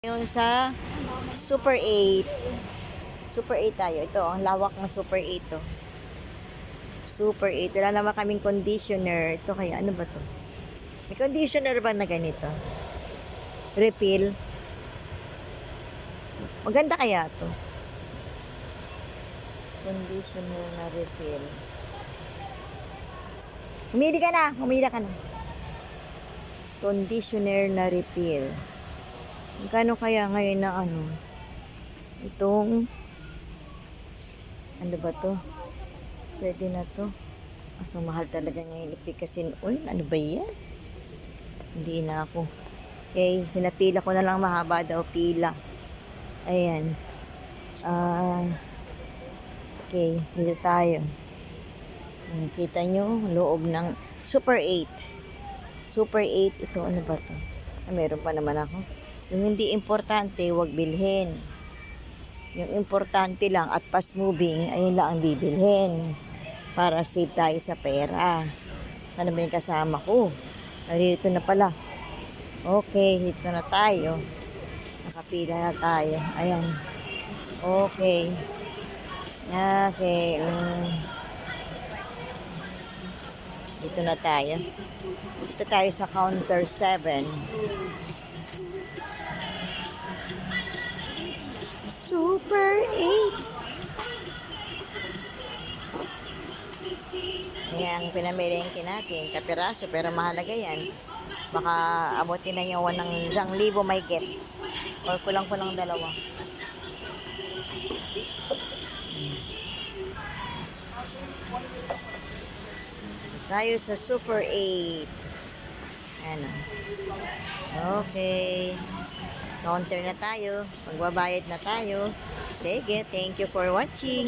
Ngayon sa Super 8. Super 8 tayo. Ito, ang lawak ng Super 8 to. Super 8. Wala naman kaming conditioner. Ito kaya, ano ba to? May conditioner ba na ganito? Refill. Maganda kaya to. Conditioner na refill. Humili ka na. Humila ka na. Conditioner na refill. Magkano kaya ngayon na ano? Itong ano ba to? Pwede na to. Ang mahal talaga ngayon ipikasin oil. Ano ba yan? Hindi na ako. Okay, pinapila ko na lang mahaba daw pila. Ayan. Okay, dito tayo. Kita nyo, loob ng Super 8. Super 8, ito ano ba to? Meron pa naman ako. Yung hindi importante, wag bilhin. Yung importante lang at fast moving, ayun lang ang bibilhin. Para save tayo sa pera. Ano ba yung kasama ko? Narito na pala. Okay, dito na tayo. Nakapila na tayo. Ayan. Okay. Okay. Dito na tayo. Dito tayo sa counter 7. Super 8. Ayan, pinamilingkin natin. Kapiraso, pero mahalaga yan. Baka abutin na yung 1,000 may get. Or kulang-kulang dalawa. Tayo sa Super 8. Ano. Okay. Counter na tayo. Magbabayad na tayo. Sige, thank you for watching.